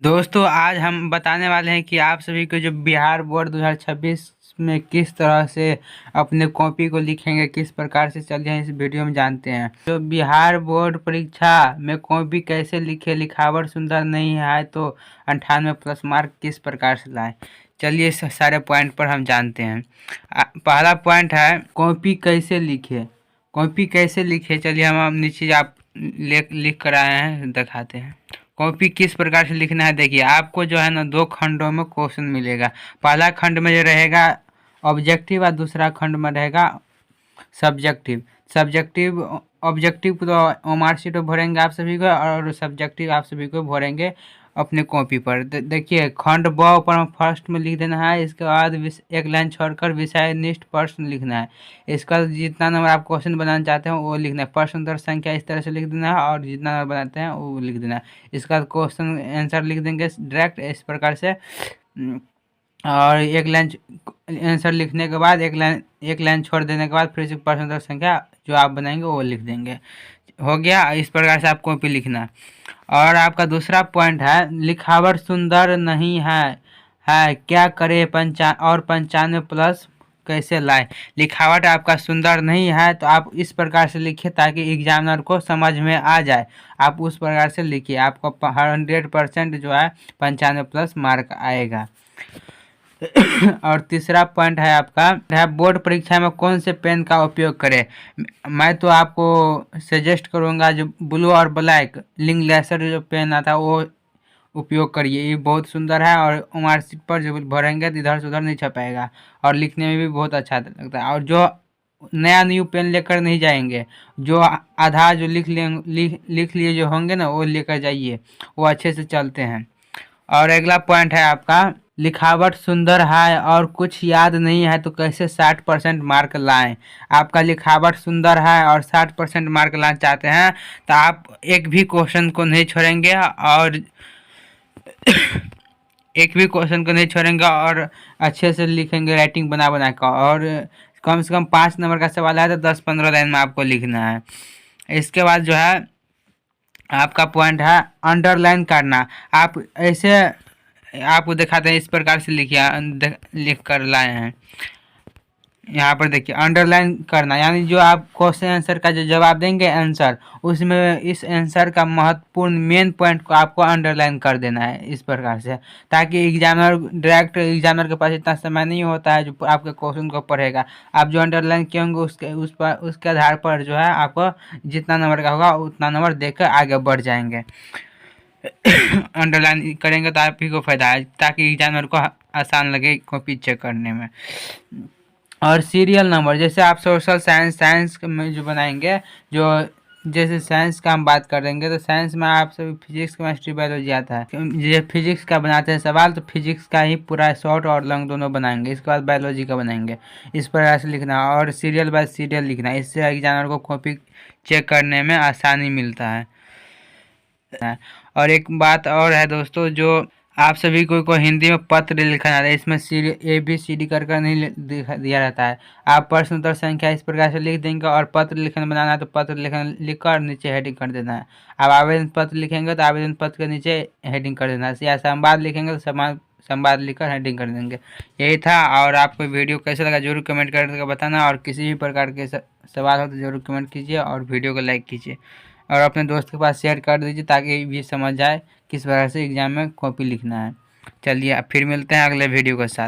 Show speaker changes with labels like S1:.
S1: दोस्तों आज हम बताने वाले हैं कि आप सभी को जो बिहार बोर्ड 2026 में किस तरह से अपने कॉपी को लिखेंगे, किस प्रकार से चलिए इस वीडियो में जानते हैं। तो बिहार बोर्ड परीक्षा में कॉपी कैसे लिखे, लिखावट सुंदर नहीं है तो 98+ मार्क किस प्रकार से लाए। चलिए इस सारे पॉइंट पर हम जानते हैं। पहला पॉइंट है कॉपी कैसे लिखे। कॉपी कैसे लिखे, चलिए हम नीचे आप लिख कर आए हैं, दिखाते हैं। कॉपी किस प्रकार से लिखना है, देखिए आपको जो है ना 2 खंडों में क्वेश्चन मिलेगा। पहला खंड में जो रहेगा ऑब्जेक्टिव और दूसरा खंड में रहेगा सब्जेक्टिव। सब्जेक्टिव ऑब्जेक्टिव को तो मार्कशीट में भरेंगे आप सभी को, और सब्जेक्टिव आप सभी को भरेंगे अपने कॉपी पर। देखिए खंड ब पर फर्स्ट में लिख देना है, इसके बाद एक लाइन छोड़कर विषय निष्ठ प्रश्न लिखना है। इसका जितना नंबर आप क्वेश्चन बनाना चाहते हैं वो लिखना है। प्रश्न उत्तर संख्या इस तरह से लिख देना है और जितना नंबर बनाते हैं वो लिख देना है। इसका क्वेश्चन आंसर लिख देंगे डायरेक्ट इस प्रकार से। और एक लाइन आंसर लिखने के बाद एक लाइन छोड़ देने के बाद फिर से प्रश्न उत्तर संख्या जो आप बनाएंगे वो लिख देंगे। हो गया, इस प्रकार से आप कॉपी लिखना। और आपका दूसरा पॉइंट है लिखावट सुंदर नहीं है क्या करे 95+ कैसे लाए। लिखावट आपका सुंदर नहीं है तो आप इस प्रकार से लिखिए ताकि एग्जामिनर को समझ में आ जाए। आप उस प्रकार से लिखिए, आपको 100% जो है 95+ मार्क आएगा। और तीसरा पॉइंट है आपका है बोर्ड परीक्षा में कौन से पेन का उपयोग करें। मैं तो आपको सजेस्ट करूंगा जो ब्लू और ब्लैक लिंकलेसर जो पेन आता है वो उपयोग करिए, ये बहुत सुंदर है और मार्कशीट पर जो भरेंगे तो इधर से उधर नहीं छपेगा और लिखने में भी बहुत अच्छा लगता है। और जो नया न्यू पेन लेकर नहीं जाएंगे, जो आधा जो लिख लिए जो होंगे ना वो लेकर जाइए, वो अच्छे से चलते हैं। और अगला पॉइंट है आपका लिखावट सुंदर है और कुछ याद नहीं है तो कैसे 60% मार्क लाएं। आपका लिखावट सुंदर है और 60% मार्क लाना चाहते हैं तो आप एक भी क्वेश्चन को नहीं छोड़ेंगे और एक भी क्वेश्चन को नहीं छोड़ेंगे और अच्छे से लिखेंगे राइटिंग बना बना कर। और कम से कम 5 नंबर का सवाल है तो 10-15 लाइन में आपको लिखना है। इसके बाद जो है आपका पॉइंट है अंडरलाइन करना। आप ऐसे आपको दिखाते हैं, इस प्रकार से लिखिए, लिख कर लाए हैं। यहाँ पर देखिए अंडरलाइन करना यानी जो आप क्वेश्चन आंसर का जो जवाब देंगे आंसर, उसमें इस आंसर का महत्वपूर्ण मेन पॉइंट को आपको अंडरलाइन कर देना है इस प्रकार से, ताकि डायरेक्ट एग्जामिनर के पास इतना समय नहीं होता है जो आपके क्वेश्चन को पढ़ेगा। आप जो अंडरलाइन किए होंगे उसके आधार पर जो है आपको जितना नंबर का होगा उतना नंबर देकर आगे बढ़ जाएंगे। अंडरलाइन करेंगे तो आप ही को फायदा है ताकि एग्जामिनर को आसान लगे कॉपी चेक करने में। और सीरियल नंबर जैसे आप सोशल साइंस में जो बनाएंगे, जो जैसे साइंस का हम बात करेंगे तो साइंस में आप सभी फिजिक्स केमिस्ट्री बायोलॉजी आता है। जैसे फिजिक्स का बनाते हैं सवाल तो फिजिक्स का ही पूरा शॉर्ट और लॉन्ग दोनों बनाएंगे, इसके बाद बायोलॉजी का बनाएंगे। इस प्रकार से लिखना और सीरियल बाय सीरियल लिखना, इससे एग्जामिनर को कॉपी चेक करने में आसानी मिलता है। और एक बात और है दोस्तों, जो आप सभी को हिंदी में पत्र लिखा जाता है, इसमें ABCD कर नहीं दिया रहता है। आप प्रश्न उत्तर संख्या इस प्रकार से लिख देंगे और पत्र लिखन बनाना है तो पत्र लिखन लिखकर नीचे हेडिंग कर देना है। आप आवेदन पत्र लिखेंगे तो आवेदन पत्र के नीचे हेडिंग कर देना है, या संवाद लिखेंगे तो संवाद लिखकर हेडिंग कर देंगे। यही था। और आपको वीडियो कैसा लगा जरूर कमेंट करके बताना, और किसी भी प्रकार के सवाल हो तो जरूर कमेंट कीजिए और वीडियो को लाइक कीजिए और अपने दोस्त के पास शेयर कर दीजिए ताकि भी समझ जाए किस प्रकार से एग्जाम में कॉपी लिखना है। चलिए अब फिर मिलते हैं अगले वीडियो के साथ।